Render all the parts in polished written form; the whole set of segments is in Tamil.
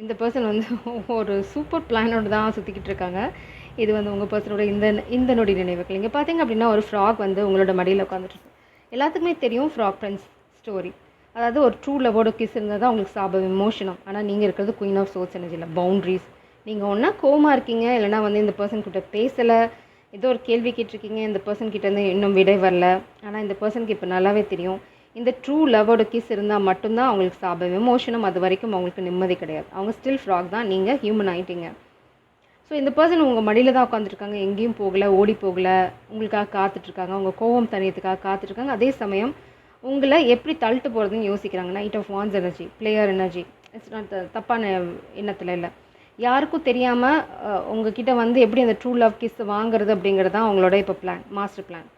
இந்த பர்சன் வந்து ஒரு சூப்பர் பிளானோட தான் சுற்றிக்கிட்டு இருக்காங்க. இது வந்து உங்கள் பர்சனோட இந்த இந்த நொடி நினைவுகள். இங்கே பார்த்தீங்க அப்படின்னா ஒரு ஃப்ராக் வந்து உங்களோட மடியில் உட்காந்துட்ருக்கு. எல்லாத்துக்குமே தெரியும் ஃப்ராக் ஃப்ரெண்ட்ஸ் ஸ்டோரி. அதாவது ஒரு ட்ரூ லவோட கிஸ் இருந்தால் தான் உங்களுக்கு சாபம் விமோஷனம். ஆனால் நீங்கள் இருக்கிறது குயின் ஆஃப் சோர்ஸ் எனர்ஜியில் பவுண்ட்ரிஸ். நீங்கள் ஒன்றா கோவமாக இருக்கீங்க, இல்லைனா வந்து இந்த பர்சன் கிட்ட பேசலை, ஏதோ ஒரு கேள்வி கேட்டிருக்கீங்க, இந்த பர்சன் கிட்டேருந்து இன்னும் விடை வரல. ஆனால் இந்த பர்சனுக்கு இப்போ நல்லாவே தெரியும் இந்த ட்ரூ லவோட கிஸ் இருந்தால் மட்டும்தான் அவங்களுக்கு சாபம் விமோஷனம். அது வரைக்கும் அவங்களுக்கு நிம்மதி கிடையாது. அவங்க ஸ்டில் ஃப்ராக் தான், நீங்கள் ஹியூமன் ஆகிட்டீங்க. ஸோ இந்த பர்சன் உங்கள் மடியில் தான் உட்காந்துருக்காங்க, எங்கேயும் போகலை, ஓடி போகலை, உங்களுக்காக காத்துட்ருக்காங்க, உங்கள் கோவம் தனியத்துக்காக காத்துட்ருக்காங்க. அதே சமயம் உங்களை எப்படி தள்ளிட்டு போகிறதுன்னு யோசிக்கிறாங்க. நைட் ஆஃப் வான்ஸ் energy, player energy. It's not தப்பான எண்ணத்தில் இல்லை. யாருக்கும் தெரியாமல் உங்ககிட்ட வந்து எப்படி அந்த ட்ரூ லவ் கிஸ் வாங்குறது அப்படிங்கிறது தான் அவங்களோட இப்போ பிளான், மாஸ்டர் பிளான்.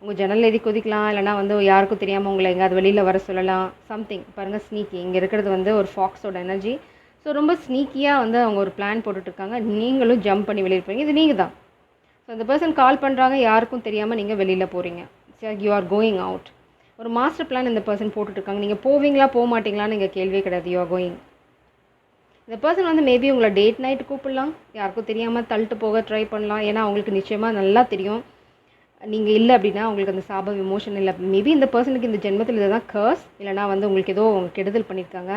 உங்கள் ஜன்னல் எதி கொதிக்கலாம், இல்லைனா வந்து யாருக்கும் தெரியாமல் உங்களை எங்கேயாவது வெளியில் வர சொல்லலாம். சம்திங் பாருங்கள், ஸ்னீக்கி. இங்கே இருக்கிறது வந்து ஒரு ஃபாக்ஸோட எனர்ஜி. ஸோ ரொம்ப ஸ்னீக்கியாக வந்து அவங்க ஒரு பிளான் போட்டுட்ருக்காங்க. நீங்களும் ஜம்ப் பண்ணி வெளியில் போகிறீங்க. இது நீங்கள் தான். ஸோ இந்த பர்சன் கால் பண்ணுறாங்க, யாருக்கும் தெரியாமல் நீங்கள் வெளியில் போகிறீங்க. So you are going out. ஒரு மாஸ்டர் பிளான் இந்த பர்சன் போட்டுட்ருக்காங்க. நீங்கள் போவீங்களா போக மாட்டிங்களான்னு இங்கே கேள்வியே கிடையாது. You are going. இந்த பர்சன் வந்து மேபி உங்களை டேட் நைட்டு கூப்பிடலாம், யாருக்கும் தெரியாமல் தள்ளிட்டு போக ட்ரை பண்ணலாம். ஏன்னா அவங்களுக்கு நிச்சயமாக நல்லா தெரியும் நீங்கள் இல்லை அப்படின்னா உங்களுக்கு அந்த சாபம் இமோஷன் இல்லை. மேபி இந்த பர்சனுக்கு இந்த ஜென்மத்தில் இதை தான் கர்ஸ், இல்லைனா வந்து உங்களுக்கு ஏதோ கெடுதல் பண்ணியிருக்காங்க.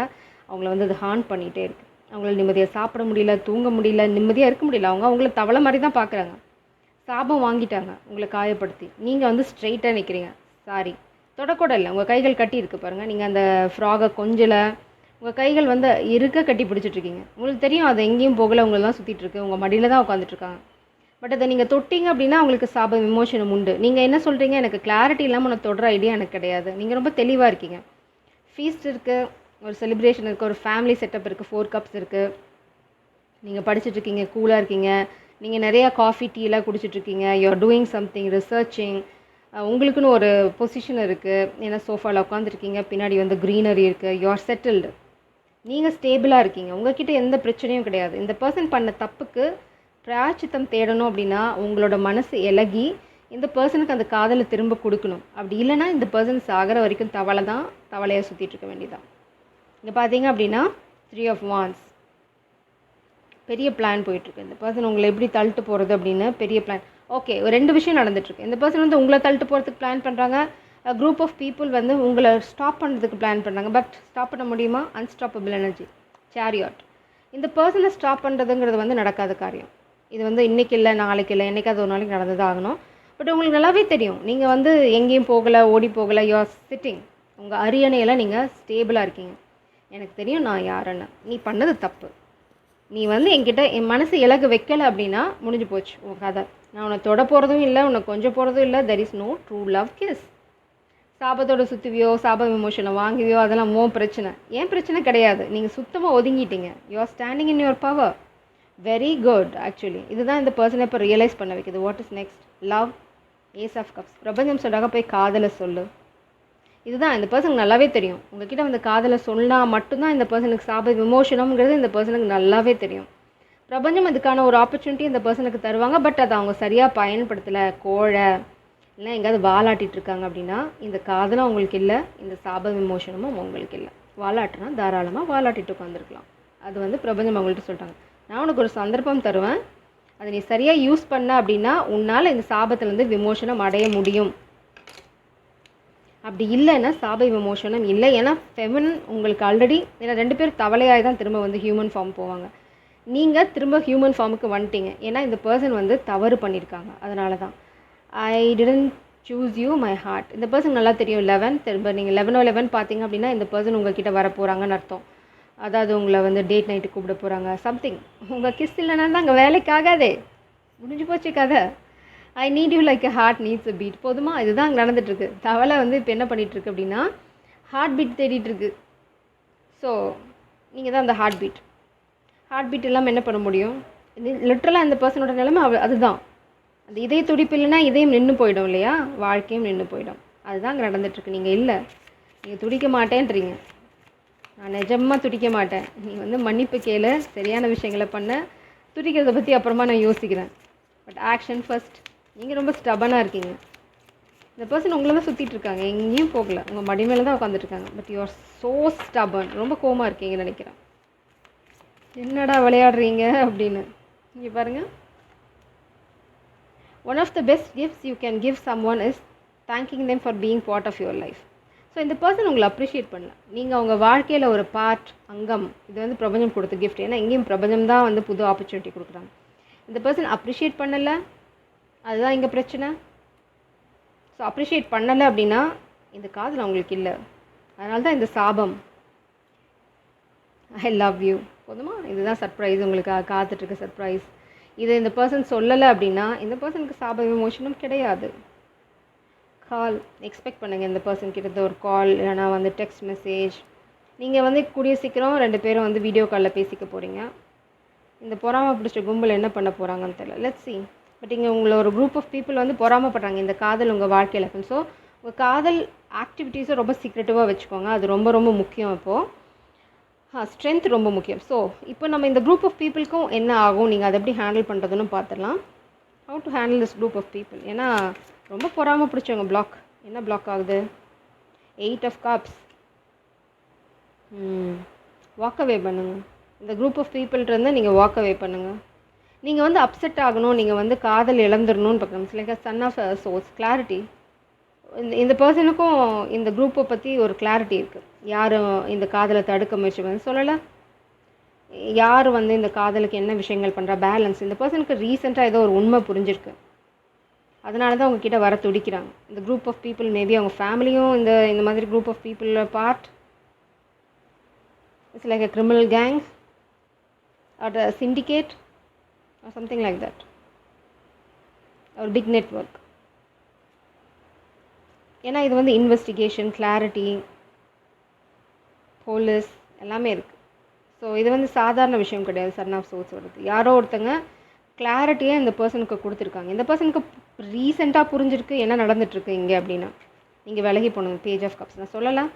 அவங்கள வந்து அது ஹார்ன் பண்ணிகிட்டே இருக்குது. அவங்கள நிம்மதியாக சாப்பிட முடியல, தூங்க முடியல, நிம்மதியாக இருக்க முடியல. அவங்கள தவளை மாதிரி தான் பார்க்குறாங்க. சாபம் வாங்கிட்டாங்க உங்களை காயப்படுத்தி. நீங்கள் வந்து ஸ்ட்ரெயிட்டாக நிற்கிறீங்க. சாரி, தொடக்கூட இல்லை, உங்கள் கைகள் கட்டி இருக்குது பாருங்கள். நீங்கள் அந்த ஃப்ராகை கொஞ்சலை, உங்கள் கைகள் வந்து இருக்க கட்டி பிடிச்சிட்ருக்கீங்க. உங்களுக்கு தெரியும் அது எங்கேயும் போகலை, உங்களை தான் சுற்றிட்டுருக்கு, உங்கள் மடியில் தான் உட்காந்துட்ருக்காங்க. பட் அதை நீங்கள் தொட்டிங்க அப்படின்னா அவங்களுக்கு சாப விமோசனம் உண்டு. நீங்கள் என்ன சொல்கிறீங்க, எனக்கு கிளாரிட்டி இல்லாமல் உன்னை தொடுற ஐடியா எனக்கு கிடையாது. நீங்கள் ரொம்ப தெளிவாக இருக்கீங்க. ஃபீஸ்ட் இருக்குது, ஒரு செலிப்ரேஷன் இருக்குது, ஒரு ஃபேமிலி செட்டப் இருக்குது, 4 கப்ஸ் இருக்குது, நீங்கள் படிச்சுட்ருக்கீங்க, கூலாக இருக்கீங்க, நீங்கள் நிறையா காஃபி டீலாம் குடிச்சிட்ருக்கீங்க, you are doing something, researching. உங்களுக்குன்னு ஒரு பொசிஷன் இருக்குது. ஏன்னா சோஃபாவில் உட்காந்துருக்கீங்க, பின்னாடி வந்து க்ரீனரி இருக்குது, யூ ஆர் செட்டில்டு. நீங்கள் ஸ்டேபிளாக இருக்கீங்க, உங்கள்கிட்ட எந்த பிரச்சனையும் கிடையாது. இந்த பர்சன் பண்ண தப்புக்கு பிராயச்சித்தம் தேடணும் அப்படின்னா உங்களோட மனசு இலகி இந்த பர்சனுக்கு அந்த காதலை திரும்ப கொடுக்கணும். அப்படி இல்லைனா இந்த பர்சன் சாகிற வரைக்கும் தவளை தான், தவளையாக சுற்றிட்டு இருக்க வேண்டியதான். இங்கே பார்த்தீங்க அப்படின்னா 3 ஆஃப் வான்ஸ், பெரிய பிளான் போயிட்டுருக்கு. இந்த பர்சன் உங்களை எப்படி தள்ளிட்டு போகிறது அப்படின்னு பெரிய பிளான். ஓகே, ஒரு 2 விஷயம் நடந்துட்டுருக்கு. இந்த பர்சன் வந்து உங்களை தள்ளிட்டு போகிறதுக்கு பிளான் பண்ணுறாங்க. குரூப் ஆஃப் பீப்புள் வந்து உங்களை ஸ்டாப் பண்ணுறதுக்கு பிளான் பண்ணுறாங்க. பட் ஸ்டாப் பண்ண முடியுமா? Unstoppable energy, சேரியாட். இந்த பர்சனை ஸ்டாப் பண்ணுறதுங்கிறது வந்து நடக்காத காரியம். இது வந்து இன்றைக்கி இல்லை, நாளைக்கு இல்லை, என்றைக்காவது ஒரு நாளைக்கு நடந்து தான் ஆகணும். பட் உங்களுக்கு நல்லாவே தெரியும் நீங்கள் வந்து எங்கேயும் போகலை, ஓடி போகலை, யூ ஆர் சிட்டிங். உங்கள் அரியணையில் நீங்கள் ஸ்டேபிளாக இருக்கீங்க. எனக்கு தெரியும் நான் யாருன்னு, நீ பண்ணது தப்பு, நீ வந்து என்கிட்ட என் மனசு இலகு வைக்கலை அப்படின்னா முடிஞ்சு போச்சு உன் கதை. நான் உன்னை தொட போகிறதும் இல்லை, உன்னை கொஞ்சம் போகிறதும் இல்லை. There is no true love kiss. சாபத்தோட சுற்றுவியோ, சாப விமோஷனை வாங்குவியோ, அதெல்லாம் பிரச்சனை. ஏன் பிரச்சனை கிடையாது. நீங்கள் சுத்தமாக ஒதுங்கிட்டீங்க. You are standing in your power. Very good. Actually இதுதான் இந்த பர்சனை இப்போ ரியலைஸ் பண்ண வைக்குது. What is next? Love, ace of cups. பிரபஞ்சம் சொல்கிறாங்க போய் காதலை சொல்லு. இதுதான் இந்த பர்சனுக்கு நல்லாவே தெரியும். உங்ககிட்ட வந்து காதலை சொன்னால் மட்டும்தான் இந்த பர்சனுக்கு சாப விமோசனம்ங்கிறது இந்த பர்சனுக்கு நல்லாவே தெரியும். பிரபஞ்சம் அதுக்கான ஒரு ஆப்பர்ச்சுனிட்டி இந்த பர்சனுக்கு தருவாங்க. பட் அதை அவங்க சரியாக பயன்படுத்தலை, கோழை இல்லை எங்கேயாவது வாலாட்டிகிட்டு இருக்காங்க அப்படின்னா இந்த காதலும் அவங்களுக்கு இல்லை, இந்த சாப விமோசனமும் அவங்களுக்கு இல்லை. வாலாட்டினா தாராளமாக வாலாட்டிட்டு உட்காந்துருக்கலாம். அது வந்து பிரபஞ்சம் அவங்கள்ட்ட சொல்லிட்டாங்க, நான் உனக்கு ஒரு சந்தர்ப்பம் தருவேன், அதை நீ சரியாக யூஸ் பண்ண அப்படின்னா உன்னால் இந்த சாபத்துலேருந்து விமோசனம் அடைய முடியும். அப்படி இல்லைன்னா சாப விமோசனம் இல்லை. ஏன்னா ஃபெமினின் உங்களுக்கு ஆல்ரெடி, ஏன்னா 2 பேர் தவளையாக தான் திரும்ப வந்து ஹியூமன் ஃபார்ம் போவாங்க. நீங்கள் திரும்ப ஹியூமன் ஃபார்முக்கு வந்துட்டீங்க. ஏன்னா இந்த பர்சன் வந்து தவறு பண்ணியிருக்காங்க. அதனால தான் I didn't choose you my heart. இந்த பர்சன் நல்லா தெரியும் 11. திரும்ப நீங்கள் 11 பார்த்தீங்க அப்படின்னா இந்த பர்சன் உங்கள்கிட்ட வர போகிறாங்கன்னு அர்த்தம். அதாவது உங்களை வந்து டேட் நைட்டு கூப்பிட போகிறாங்க. சம்திங் உங்கள் கிஸ் இல்லைன்னா தான் அங்கே வேலைக்காகாதே, முடிஞ்சு போச்சு கதை. I need you like a heart needs a beat. போதுமா? இதுதான் அங்கே நடந்துகிட்ருக்கு. தவளை வந்து இப்போ என்ன பண்ணிகிட்ருக்கு அப்படின்னா ஹார்ட் பீட் தேடிட்டுருக்கு. ஸோ நீங்கள் தான் அந்த ஹார்ட் பீட். ஹார்ட் பீட் இல்லாமல் என்ன பண்ண முடியும்? லிட்ரலாக இந்த பர்சனோட நிலைமை அதுதான். அந்த இதய துடிப்பு இல்லைன்னா இதயம் நின்று போயிடும் இல்லையா, வாழ்க்கையும் நின்று போயிடும். அதுதான் அங்கே நடந்துகிட்ருக்கு. நீங்கள் இல்லை, நீங்கள் துடிக்க மாட்டேன்றீங்க. நான் நிஜமாக துடிக்க மாட்டேன், நீ வந்து மன்னிப்பு கேளு, சரியான விஷயங்களை பண்ண, துடிக்கிறத பற்றி அப்புறமா நான் யோசிக்கிறேன். But action first. நீங்கள் ரொம்ப ஸ்டபனாக இருக்கீங்க. இந்த பர்சன் உங்களை தான் சுற்றிட்டு இருக்காங்க, எங்கேயும் போகல, உங்கள் மடி மேலே தான் உட்காந்துட்ருக்காங்க. But you are so stubborn. ரொம்ப கோவமாக இருக்கீங்கன்னு நினைக்கிறேன். என்னடா விளையாடுறீங்க அப்படின்னு. இங்கே பாருங்கள், one of the best gifts you can give someone is thanking them for being part of your life. So இந்த பர்சன் உங்களை அப்ரிஷியேட் பண்ணல, நீங்கள் அவங்க வாழ்க்கையில் ஒரு பார்ட், அங்கம். இது வந்து பிரபஞ்சம் கொடுத்த கிஃப்ட். ஏன்னா இங்கேயும் பிரபஞ்சம் தான் வந்து புது ஆப்பர்ச்சுனிட்டி கொடுக்குறாங்க. இந்த பர்சன் அப்ரிஷியேட் பண்ணலை, அதுதான் இங்கே பிரச்சனை. ஸோ அப்ரிஷியேட் பண்ணலை அப்படின்னா இந்த காதல் அவங்களுக்கு இல்லை. அதனால தான் இந்த சாபம். ஐ லவ் யூ போதுமா, இதுதான் சர்ப்ரைஸ், உங்களுக்கு காத்துட்ருக்க சர்ப்ரைஸ். இது இந்த பர்சன் சொல்லலை அப்படின்னா இந்த பர்சனுக்கு சாப விமோசனம் கிடையாது. கால் எக்ஸ்பெக்ட் பண்ணுங்கள் இந்த பர்சன் கிட்ட ஒரு கால், இல்லைனா வந்து டெக்ஸ்ட் மெசேஜ். நீங்கள் வந்து கூடிய சீக்கிரம் 2 பேரும் வந்து வீடியோ காலில் பேசிக்க போகிறீங்க. இந்த பொறாமை பிடிச்ச கும்பல் என்ன பண்ண போகிறாங்கன்னு தெரியல, லெட்ஸ் சி. பட் இங்கே உங்களை ஒரு குரூப் ஆஃப் பீப்புள் வந்து பொறாமப்படுறாங்க. இந்த காதல் உங்கள் வாழ்க்கையில் இருக்கும். ஸோ உங்கள் காதல் ஆக்டிவிட்டீஸை ரொம்ப சீக்ரெட்டிவாக வச்சுக்கோங்க. அது ரொம்ப ரொம்ப முக்கியம். இப்போது ஸ்ட்ரென்த் ரொம்ப முக்கியம். ஸோ இப்போ நம்ம இந்த குரூப் ஆஃப் பீப்புளுக்கும் என்ன ஆகும், நீங்கள் அதை எப்படி ஹேண்டில் பண்ணுறதுன்னு பார்த்துடலாம். How to handle this group of people. ஏன்னா ரொம்ப பொறாமல் பிடிச்சவங்க. பிளாக் என்ன பிளாக் ஆகுது, 8 ஆஃப் கப்ஸ். வாக் அவே பண்ணுங்கள். இந்த குரூப் ஆஃப் பீப்புள்கிட்ட நீங்கள் வாக் அவே பண்ணுங்கள். நீங்கள் வந்து அப்செட் ஆகணும், நீங்கள் வந்து காதல் இழந்துடணும்னு பார்க்கணும். Like son of source clarity. இந்த பர்சனுக்கும் இந்த குரூப்பை பற்றி ஒரு கிளாரிட்டி இருக்குது. யாரும் இந்த காதலை தடுக்க முயற்சி பண்ண சொல்லலை. யார் வந்து இந்த காதலுக்கு என்ன விஷயங்கள் பண்ணுறா, பேலன்ஸ். இந்த பர்சனுக்கு ரீசெண்டாக ஏதோ ஒரு உண்மை புரிஞ்சிருக்கு, அதனால தான் உங்ககிட்ட வர துடிக்கிறாங்க. இந்த குரூப் ஆஃப் பீப்புள் மேபி அவங்க ஃபேமிலியும் இந்த மாதிரி group of people part. It's like a criminal gang or a syndicate or something like that, or big network. ஏன்னா இது வந்து இன்வெஸ்டிகேஷன், கிளாரிட்டி, போலீஸ் எல்லாமே இருக்குது. ஸோ இது வந்து சாதாரண விஷயம் கிடையாது. சன் ஆஃப் சோர்ஸ் வருது, யாரோ ஒருத்தங்க கிளாரிட்டியை இந்த பர்சனுக்கு கொடுத்துருக்காங்க. இந்த பர்சனுக்கு ரீசெண்டாக புரிஞ்சிருக்கு என்ன நடந்துகிட்ருக்கு இங்கே அப்படின்னா. நீங்கள் விலகி போகணும். பேஜ் ஆஃப் கப்ஸ் நான் சொல்லலாம்.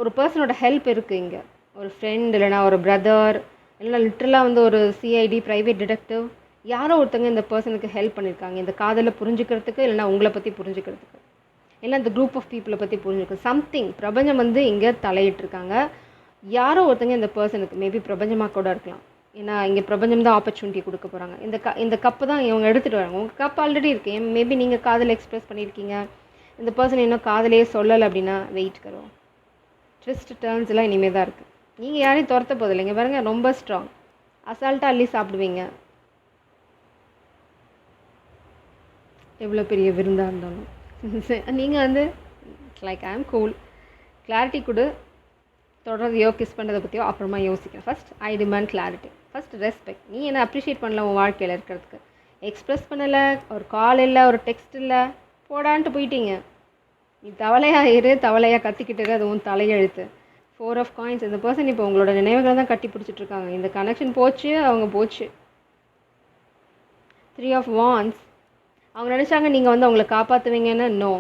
ஒரு பர்சனோட ஹெல்ப் இருக்குது இங்கே. ஒரு ஃப்ரெண்ட், இல்லைனா ஒரு பிரதர், இல்லைனா லிட்ரலாக வந்து ஒரு சிஐடி, ப்ரைவேட் டிடெக்டிவ், யாரோ ஒருத்தங்க இந்த பர்சனுக்கு ஹெல்ப் பண்ணியிருக்காங்க. இந்த காதலை புரிஞ்சுக்கிறதுக்கு, இல்லைனா உங்களை பற்றி புரிஞ்சுக்கிறதுக்கு, இல்லை இந்த குரூப் ஆஃப் பீப்புளை பற்றி புரிஞ்சுக்க சம்திங். பிரபஞ்சம் வந்து இங்கே தலையிட்டிருக்காங்க. யாரோ ஒருத்தங்க இந்த பர்சனுக்கு, மேபி பிரபஞ்சமாக கூட இருக்கலாம். ஏன்னா இங்கே பிரபஞ்சம் தான் ஆப்பர்ச்சுனிட்டி கொடுக்க போகிறாங்க. இந்த கப்பு தான் இவங்க எடுத்துகிட்டு வராங்க. உங்கள் கப் ஆல்ரெடி இருக்குது. மேபி நீங்கள் காதலை எக்ஸ்ப்ரெஸ் பண்ணியிருக்கீங்க, இந்த பர்சன் இன்னும் காதலையே சொல்லலை அப்படின்னா வெயிட் கரும். ட்விஸ்ட் டர்ன்ஸ் எல்லாம் இனிமேல் தான் இருக்குது. நீங்கள் யாரையும் துரத்த போதில்லைங்க. பாருங்கள், ரொம்ப ஸ்ட்ராங். அசால்ட்டாக அள்ளி சாப்பிடுவீங்க, எவ்வளோ பெரிய விருந்தாக இருந்தாலும். நீங்கள் வந்து லைக் ஐ ஆம் கூல். கிளாரிட்டி கொடு. தொடர்றதையோ கிஸ் பண்ணுறதை பற்றியோ அப்புறமா யோசிக்கிறேன். First I demand clarity. First respect. நீ என்ன அப்ரிஷியேட் பண்ணல உன் வாழ்க்கையில் இருக்கிறதுக்கு, எக்ஸ்ப்ரெஸ் பண்ணலை, ஒரு கால் இல்லை, ஒரு டெக்ஸ்ட் இல்லை, போடான்ட்டு போயிட்டீங்க. நீ தவளையாக இரு, தவளையாக கத்திக்கிட்டு அது உன் தலையெழுத்து. 4 ஆஃப் காயின்ஸ். இந்த பர்சன் இப்போ உங்களோட நினைவுகளை தான் கட்டி பிடிச்சிட்ருக்காங்க. இந்த கனெக்ஷன் போச்சு, அவங்க போச்சு. 3 ஆஃப் வான்ஸ். அவங்க நினச்சாங்க நீங்கள் வந்து அவங்கள காப்பாற்றுவீங்கன்னு. நோ,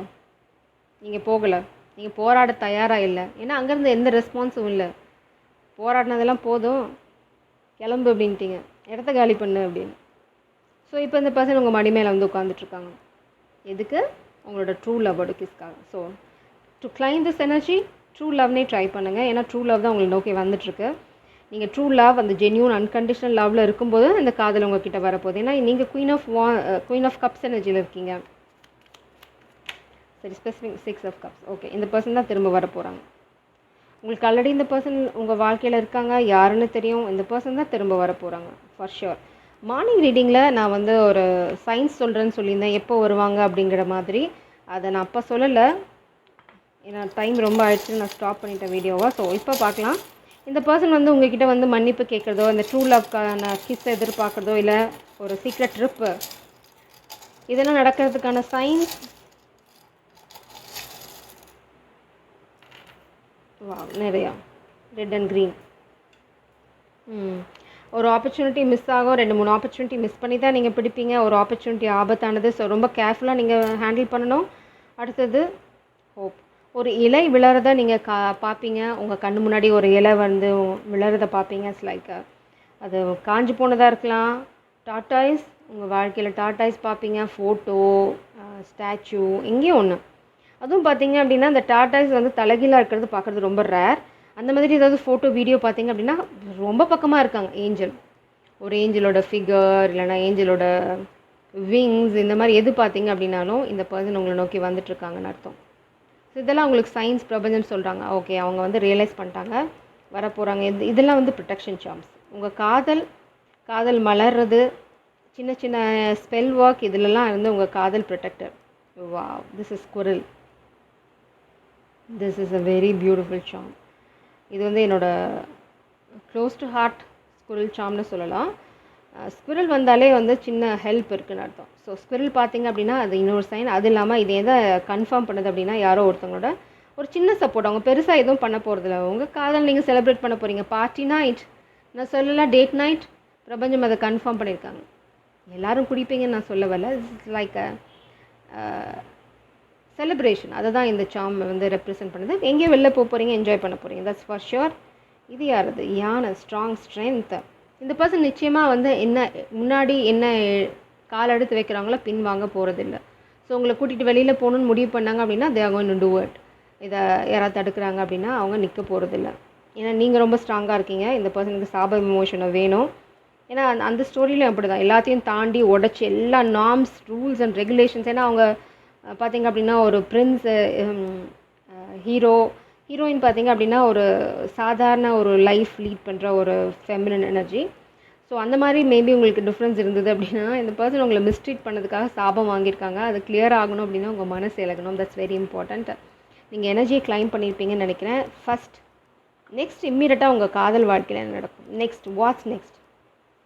நீங்கள் போகலை. நீங்கள் போராட தயாராக இல்லை. ஏன்னா அங்கேருந்து எந்த ரெஸ்பான்ஸும் இல்லை. போராடினதெல்லாம் போதும், கிளம்பு அப்படின்ட்டிங்க, இடத்த காலி பண்ணு அப்படின்னு. ஸோ இப்போ இந்த பர்சன் உங்கள் மடி மேலே வந்து உட்காந்துட்ருக்காங்க. எதுக்கு? உங்களோட ட்ரூ லவ்வோட கிஸ்க்காக. So to claim this energy, true லவ்னே ட்ரை பண்ணுங்கள். ஏன்னா ட்ரூ லவ் தான் உங்களுக்கு நோக்கி வந்துட்டுருக்கு. நீங்கள் ட்ரூ லவ், அந்த ஜென்யூன் அன்கண்டிஷனல் லவ்வில் இருக்கும்போது இந்த காதல் உங்ககிட்ட வரப்போகுது. ஏன்னா நீங்கள் குயின் ஆஃப் கப்ஸ் எனர்ஜியில் இருக்கீங்க. சரி, ஸ்பெசிஃபிக் 6 ஆஃப் கப்ஸ். ஓகே, இந்த பர்சன் தான் திரும்ப வர போகிறாங்க. உங்களுக்கு ஆல்ரெடி இந்த பர்சன் உங்கள் வாழ்க்கையில் இருக்காங்க, யாருன்னு தெரியும். இந்த பர்சன் தான் திரும்ப வர போகிறாங்க ஃபார் ஷுர். மார்னிங் ரீடிங்கில் நான் வந்து ஒரு சயின்ஸ் சொல்கிறேன்னு சொல்லியிருந்தேன், எப்போ வருவாங்க அப்படிங்கிற மாதிரி. அதை நான் அப்போ சொல்லலை, ஏன்னா டைம் ரொம்ப ஆயிடுச்சு, நான் ஸ்டாப் பண்ணிட்டேன் வீடியோவை. ஸோ இப்போ பார்க்கலாம். இந்த பர்சன் வந்து உங்ககிட்ட வந்து மன்னிப்பு கேட்குறதோ, இந்த ட்ரூ லவ்க்கான கிஸ் எதிர்பார்க்குறதோ, இல்லை ஒரு சீக்ரெட் ட்ரிப்பு, இதெல்லாம் நடக்கிறதுக்கான சைன்ஸ். வா, நிறையா ரெட் அண்ட் க்ரீன். ஒரு ஆப்பர்ச்சுனிட்டி மிஸ் ஆகும். 2-3 ஆப்பர்ச்சுனிட்டி மிஸ் பண்ணி தான் நீங்கள் பிடிப்பீங்க. ஒரு ஆப்பர்ச்சுனிட்டி ஆபத்தானது. ஸோ ரொம்ப கேர்ஃபுல்லாக நீங்கள் ஹேண்டில் பண்ணணும். அடுத்தது ஹோப். ஒரு இலை விழறத நீங்கள் பார்ப்பீங்க. உங்கள் கண்ணு முன்னாடி ஒரு இலை வந்து விழறத பார்ப்பீங்க. இட்ஸ் லைக் அது காஞ்சி போனதாக இருக்கலாம். டாட்டாய்ஸ், உங்கள் வாழ்க்கையில் டாட்டாய்ஸ் பார்ப்பீங்க. ஃபோட்டோ, ஸ்டாச்சு, எங்கேயும் ஒன்று. அதுவும் பார்த்தீங்க அப்படின்னா இந்த டாட்டாய்ஸ் வந்து தலைகீழாக இருக்கிறது பார்க்குறது ரொம்ப ரேர். அந்த மாதிரி ஏதாவது ஃபோட்டோ வீடியோ பார்த்தீங்க அப்படின்னா ரொம்ப பக்கமாக இருக்காங்க ஏஞ்சல். ஒரு ஏஞ்சலோட ஃபிகர் இல்லைனா ஏஞ்சலோட விங்ஸ் இந்த மாதிரி எது பார்த்தீங்க அப்படின்னாலும் இந்த பர்சன் உங்களை நோக்கி வந்துட்டுருக்காங்கன்னு அர்த்தம். ஸோ இதெல்லாம் உங்களுக்கு சயின்ஸ் பிரபஞ்சம் சொல்கிறாங்க. ஓகே, அவங்க வந்து ரியலைஸ் பண்ணிட்டாங்க, வரப்போகிறாங்க. இதெல்லாம் வந்து ப்ரொடெக்ஷன் சார்ம்ஸ். உங்கள் காதல் மலர்றது, சின்ன சின்ன ஸ்பெல் ஒர்க், இதிலெல்லாம் இருந்து உங்கள் காதல் protector. Wow, this is squirrel. This is a very beautiful charm. இது வந்து என்னோடய க்ளோஸ் டு ஹார்ட் ஸ்குரில் சார்ம்னு சொல்லலாம். ஸ்குரில் வந்தாலே வந்து சின்ன ஹெல்ப் இருக்குதுன்னு அர்த்தம். ஸோ ஸ்குரில் பார்த்தீங்க அப்படின்னா அது இன்னொரு சைன். அது இல்லாமல் இது எதை கன்ஃபார்ம் பண்ணுது அப்படின்னா யாரோ ஒருத்தவங்களோட ஒரு சின்ன சப்போர்ட். அவங்க பெருசாக எதுவும் பண்ண போகிறதில்ல. உங்கள் காதல் நீங்கள் செலிப்ரேட் பண்ண போகிறீங்க. பார்ட்டி நைட் நான் சொல்லலை, டேட் நைட். பிரபஞ்சம் அதை கன்ஃபார்ம் பண்ணியிருக்காங்க. எல்லோரும் குடிப்பீங்கன்னு நான் சொல்ல வரல. It's like a celebration. அதை தான் இந்த சார்ம் வந்து ரெப்ரசென்ட் பண்ணுது. எங்கேயோ வெளில போகிறீங்க, என்ஜாய் பண்ண போகிறீங்க. That's for sure. இது யாரது? யானை, ஸ்ட்ராங் ஸ்ட்ரென்த். இந்த பர்சன் நிச்சயமாக வந்து என்ன முன்னாடி என்ன கால் எடுத்து வைக்கிறாங்களோ பின் வாங்க போகிறதில்ல. ஸோ உங்களை கூட்டிகிட்டு வெளியில் போகணுன்னு முடிவு பண்ணாங்க அப்படின்னா they are going to do it. இதை யாராவது தடுக்கிறாங்க அப்படின்னா அவங்க நிற்க போகிறதில்ல. ஏன்னா நீங்கள் ரொம்ப ஸ்ட்ராங்காக இருக்கீங்க. இந்த பர்சனுக்கு சாப விமோசனை வேணும். ஏன்னா அந்த ஸ்டோரியிலும் அப்படி தான், எல்லாத்தையும் தாண்டி உடச்சி எல்லா நார்ம்ஸ், ரூல்ஸ் அண்ட் ரெகுலேஷன்ஸ். ஏன்னா அவங்க பார்த்திங்க அப்படின்னா ஒரு பிரின்ஸ், ஹீரோயின் பார்த்திங்க அப்படின்னா ஒரு சாதாரண ஒரு லைஃப் லீட் பண்ணுற ஒரு ஃபெமினின் எனர்ஜி. ஸோ அந்த மாதிரி மேபி உங்களுக்கு டிஃப்ரென்ஸ் இருந்தது அப்படின்னா இந்த பர்சன் உங்களை மிஸ்ட்ரீட் பண்ணதுக்காக சாபம் வாங்கியிருக்காங்க. அது கிளியர் ஆகணும் அப்படின்னா உங்கள் மனசு இலகணும். That's very important. நீங்கள் எனர்ஜியை கிளைம் பண்ணியிருப்பீங்கன்னு நினைக்கிறேன். ஃபஸ்ட் நெக்ஸ்ட் இம்மீடியட்டாக உங்கள் காதல் வாழ்க்கையில் என்ன நடக்கும்? Next what's next?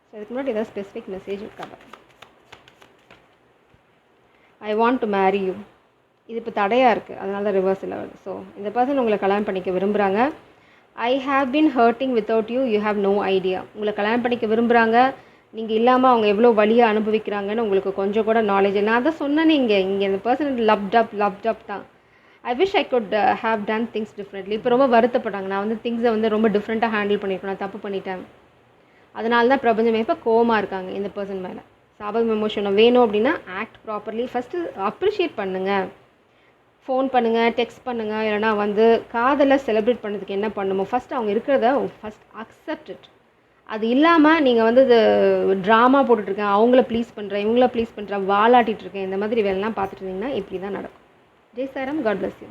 ஸோ அதுக்கு முன்னாடி ஏதாவது ஸ்பெசிஃபிக் மெசேஜ் இருக்காங்க. I want to marry you. இது இப்போ தடையாக இருக்குது, அதனால தான் ரிவர்ஸில் வருது. ஸோ இந்த பர்சன் உங்களை கல்யாணம் பண்ணிக்க விரும்புகிறாங்க. I have been hurting without you, you have no idea. உங்களை கல்யாணம் பண்ணிக்க விரும்புகிறாங்க. நீங்கள் இல்லாமல் அவங்க எவ்வளோ வலியை அனுபவிக்கிறாங்கன்னு உங்களுக்கு கொஞ்சம் கூட நாலேஜ். நான் தான் சொன்னேன், இங்கே இந்த பர்சன் லவ்ட் அப் தான். I wish I could have done things differently. இப்போ ரொம்ப வருத்தப்பட்டாங்க, நான் வந்து திங்ஸை வந்து ரொம்ப டிஃப்ரெண்ட்டாக ஹேண்டில் பண்ணியிருக்கேன், நான் தப்பு பண்ணிட்டேன். அதனால தான் பிரபஞ்சமே இப்போ கோவமாக இருக்காங்க இந்த பர்சன் மேலே. சாப விமோசனை வேணும் அப்படின்னா ஆக்ட் ப்ராப்பர்லி. ஃபஸ்ட்டு அப்ரிஷியேட் பண்ணுங்கள், ஃபோன் பண்ணுங்கள், டெக்ஸ்ட் பண்ணுங்கள். இல்லைனா வந்து காதலை செலிப்ரேட் பண்ணுறதுக்கு என்ன பண்ணுமோ ஃபஸ்ட் அவங்க இருக்கிறத ஃபஸ்ட் அக்செப்ட் இட். அது இல்லாமல் நீங்கள் வந்து இது ட்ராமா போட்டுட்ருக்கேன், அவங்கள ப்ளீஸ் பண்ணுறேன், இவங்கள ப்ளீஸ் பண்ணுறேன், வாலாட்டிகிட்ருக்கேன், இந்த மாதிரி வேலைலாம் பார்த்துட்டு இருந்தீங்கன்னா இப்படி தான் நடக்கும். ஜெய் சாரம், காட் பிளஸ் யூ.